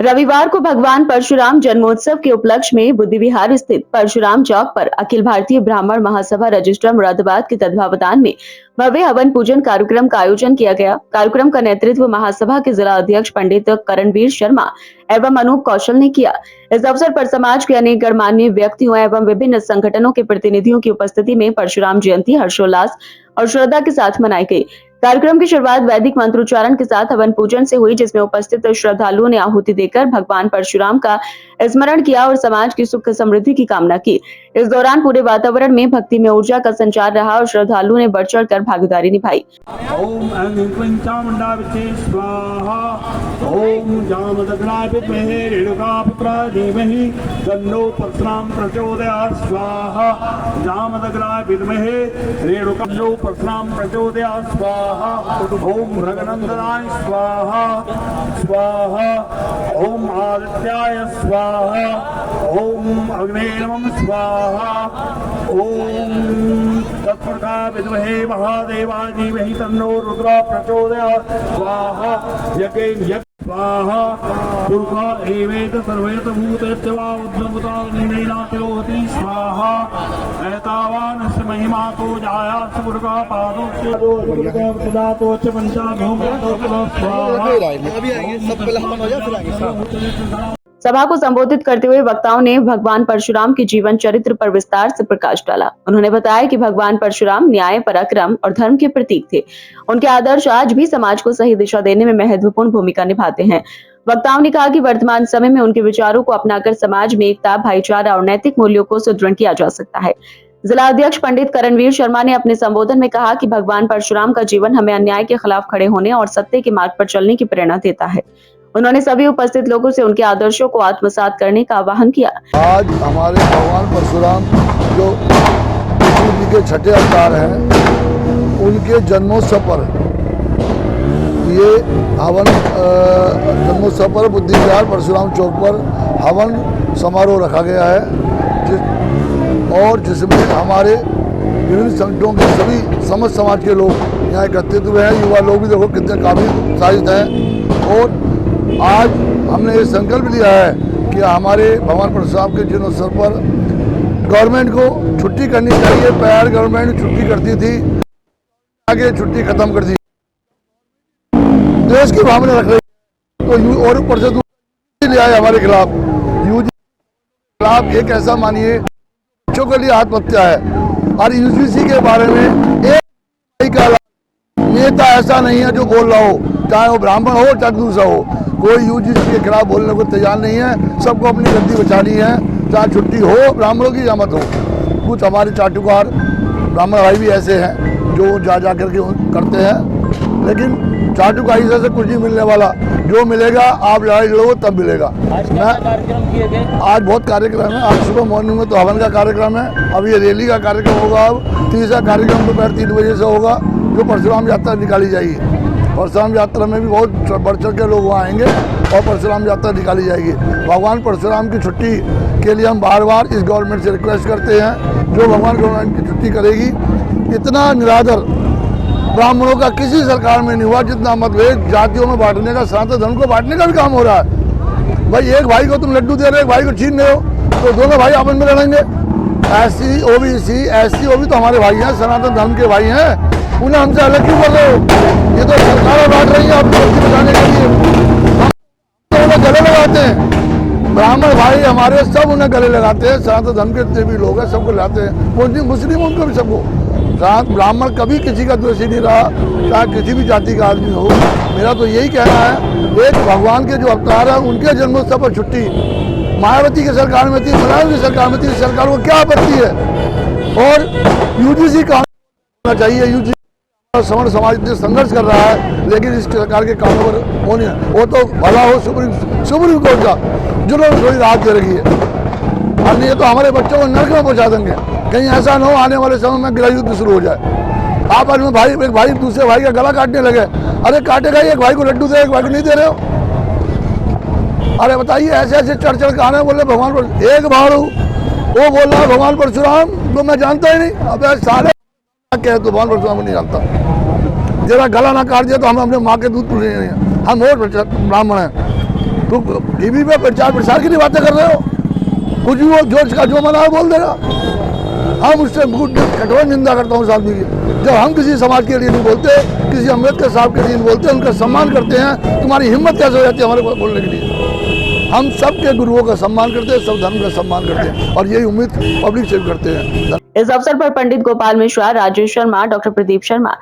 रविवार को भगवान परशुराम जन्मोत्सव के उपलक्ष्य में बुद्धि विहार स्थित परशुराम चौक पर अखिल भारतीय ब्राह्मण महासभा रजिस्ट्रार मुरादाबाद के तत्वावधान में भव्य हवन पूजन कार्यक्रम का आयोजन किया गया। कार्यक्रम का नेतृत्व महासभा के जिला अध्यक्ष पंडित करणवीर शर्मा एवं अनूप कौशल ने किया। इस अवसर पर समाज के अनेक गणमान्य व्यक्तियों एवं विभिन्न संगठनों के प्रतिनिधियों की उपस्थिति में परशुराम जयंती हर्षोल्लास और श्रद्धा के साथ मनाई गई। कार्यक्रम की शुरुआत वैदिक मंत्रोच्चारण के साथ हवन पूजन से हुई, जिसमें उपस्थित श्रद्धालुओं ने आहुति देकर भगवान परशुराम का स्मरण किया और समाज की सुख समृद्धि की कामना की। इस दौरान पूरे वातावरण में भक्ति में ऊर्जा का संचार रहा और श्रद्धालुओं ने बढ़ चढ़ कर भागीदारी निभाई। ओम ओम जामदग्नाय विद्महे रेणुकापुत्राय धीमहि तन्नो परशुराम प्रचोदयात् स्वाहा। जामदग्नाय विद्महे रेणुकापुत्राय परशुराम प्रचोदयात् स्वाहा। ओम रघुनंदनाय स्वाहा स्वाहा। ओम आदित्याय स्वाहा। ओम अग्ने नमः स्वाहा। ओम तत्पुरुषाय विद्महे महादेवाय धीमहि तन्नो रुद्रः प्रचोदयात् स्वाहा। यज्ञ स्वाहा। पुरुषा एवेत सर्वेत भूतेत्य वा उद्भवता निनैनात्योति स्वाहा। एतावान् अस्य महिमा को जाया सुपुरुषा पादो सदातो च पंचाभूम स्वाहा। सभा को संबोधित करते हुए वक्ताओं ने भगवान परशुराम के जीवन चरित्र पर विस्तार से प्रकाश डाला। उन्होंने बताया कि भगवान परशुराम न्याय, पराक्रम और धर्म के प्रतीक थे। उनके आदर्श आज भी समाज को सही दिशा देने में महत्वपूर्ण भूमिका निभाते हैं। वक्ताओं ने कहा कि वर्तमान समय में उनके विचारों को अपनाकर समाज में एकता, भाईचारा और नैतिक मूल्यों को सुदृढ़ किया जा सकता है। जिला अध्यक्ष पंडित करणवीर शर्मा ने अपने संबोधन में कहा कि भगवान परशुराम का जीवन हमें अन्याय के खिलाफ खड़े होने और सत्य के मार्ग पर चलने की प्रेरणा देता है। उन्होंने सभी उपस्थित लोगों से उनके आदर्शों को आत्मसात करने का आह्वान किया। आज हमारे भगवान परशुराम जो विष्णु जी के छठे अवतार हैं, उनके जन्मोत्सव पर ये हवन जन्मोत्सव पर बुद्धि विहार परशुराम चौक पर हवन समारोह रखा गया है, जिसमें हमारे विभिन्न संगठनों के सभी समस्त समाज के लोग यहाँ एकत्रित हुए हैं। युवा लोग भी देखो कितने काफी उत्साहित हैं और आज हमने ये संकल्प लिया है कि हमारे भगवान परशुराम के जन्मोत्सव पर गवर्नमेंट को छुट्टी करनी चाहिए। पहले गवर्नमेंट छुट्टी करती थी, आगे छुट्टी खत्म कर दी, देश की भावना रख रही तो और ऊपर से ले आए हमारे खिलाफ। यूजी के खिलाफ एक ऐसा मानिए बच्चों के लिए आत्महत्या है और यूजीसी के बारे में एक नेता ऐसा नहीं है जो बोल रहा हो, चाहे वो ब्राह्मण हो चाहे दूसरा हो, कोई यूजीसी के खिलाफ बोलने को तैयार नहीं है। सबको अपनी गद्दी बचानी है, चाहे छुट्टी हो ब्राह्मणों की या मत हो। कुछ हमारे चाटुकार ब्राह्मण भाई भी ऐसे हैं जो जा करके करते हैं, लेकिन चाटुकारी से कुछ नहीं मिलने वाला। जो मिलेगा आप लड़ाई लड़ो तब मिलेगा। कार्यक्रम किए गए, आज बहुत कार्यक्रम है। आज सुबह मॉर्निंग में तो हवन का कार्यक्रम है, अब ये रैली का कार्यक्रम होगा। अब तीसरा कार्यक्रम दोपहर 3 बजे से होगा, जो परशुराम यात्रा निकाली जाएगी। परशुराम यात्रा में भी बहुत बढ़ चढ़ के लोग वहाँ आएंगे और परशुराम यात्रा निकाली जाएगी। भगवान परशुराम की छुट्टी के लिए हम बार बार इस गवर्नमेंट से रिक्वेस्ट करते हैं, जो भगवान गवर्नमेंट की छुट्टी करेगी। इतना निरादर ब्राह्मणों का किसी सरकार में नहीं हुआ जितना मतभेद जातियों में बांटने का, सनातन धर्म को बांटने का भी काम हो रहा है। भाई एक भाई को तुम लड्डू दे रहे हो, एक भाई को छीन रहे हो, तो दोनों भाई आपस में लड़ेंगे। एससी ओबी तो हमारे भाई हैं, सनातन धर्म के भाई हैं, उन्हें हमसे अलग क्यों कर रहे हो? ये तो सरकार बांट रही है अपनी मुक्ति बचाने के लिए। हम तो उन्हें गले लगाते हैं, ब्राह्मण भाई हमारे सब उन्हें गले लगाते हैं। सनातन धर्म के जितने भी लोग हैं सबको लाते हैं, मुस्लिम उनको भी सबको। ब्राह्मण कभी किसी का द्वेषी नहीं रहा, चाहे किसी भी जाति का आदमी हो। मेरा तो यही कहना है, एक भगवान के जो अवतार है उनके जन्मोत्सव पर छुट्टी मायावती की सरकार में थी, बनारस की सरकार में थी, सरकार को क्या आपत्ति है? और यूजीसी का होना चाहिए। यूजीसी सवर्ण समाज इतने संघर्ष कर रहा है, लेकिन इस सरकार के कामों पर होने वो तो भला हो सुप्रीम कोर्ट का, जिन्होंने थोड़ी राहत दे रही है। और नहीं तो हमारे बच्चों को नरक में पहुंचा देंगे। कहीं ऐसा न हो आने वाले समय में गृह युद्ध शुरू हो जाए। आप आज में भाई एक भाई दूसरे भाई का गला काटने लगे, अरे काटेगा, एक भाई को लड्डू दे, एक भाई को नहीं दे रहे हो। अरे बताइए, ऐसे ऐसे चढ़ के आने बोले भगवान पर एक भाड़ू, वो बोल रहा है भगवान परशुराम तो मैं जानता ही नहीं। अब सारे कहे तो भगवान परशुराम को नहीं जानता। जरा गला ना काट दिया तो हम अपने माँ के दूध पी रहे हैं। हम और ब्राह्मण हैं। तो टीवी पे प्रचार प्रसार की नहीं बातें कर रहे हो, कुछ भी वो जो मना है बोल देगा। हम उससे कठोर निंदा करता हूँ उस आदमी की। जब हम किसी समाज के लिए नहीं बोलते, किसी अम्बेडकर साहब के लिए नहीं बोलते, उनका सम्मान करते हैं, तुम्हारी हिम्मत कैसे हो जाती है हमारे बोलने के लिए। हम सबके गुरुओं का सम्मान करते हैं, सब धर्म का सम्मान करते हैं और यही उम्मीद पब्लिक से भी करते हैं। इस अवसर पर पंडित गोपाल मिश्रा, राजेश शर्मा, डॉक्टर प्रदीप शर्मा,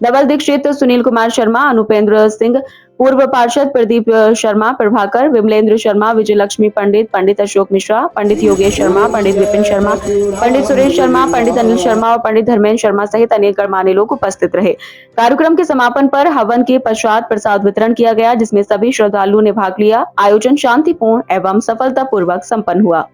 धवल दीक्षित, सुनील कुमार शर्मा, अनुपेंद्र सिंह, पूर्व पार्षद प्रदीप शर्मा, प्रभाकर, विमलेंद्र शर्मा, विजय लक्ष्मी पंडित, पंडित अशोक मिश्रा, पंडित योगेश शर्मा, पंडित विपिन शर्मा, पंडित सुरेश शर्मा, पंडित अनिल शर्मा और पंडित धर्मेंद्र शर्मा सहित अनेक गणमान्य लोग उपस्थित रहे। कार्यक्रम के समापन पर हवन के पश्चात प्रसाद वितरण किया गया, जिसमें सभी श्रद्धालुओं ने भाग लिया। आयोजन शांतिपूर्ण एवं सफलतापूर्वक संपन्न हुआ।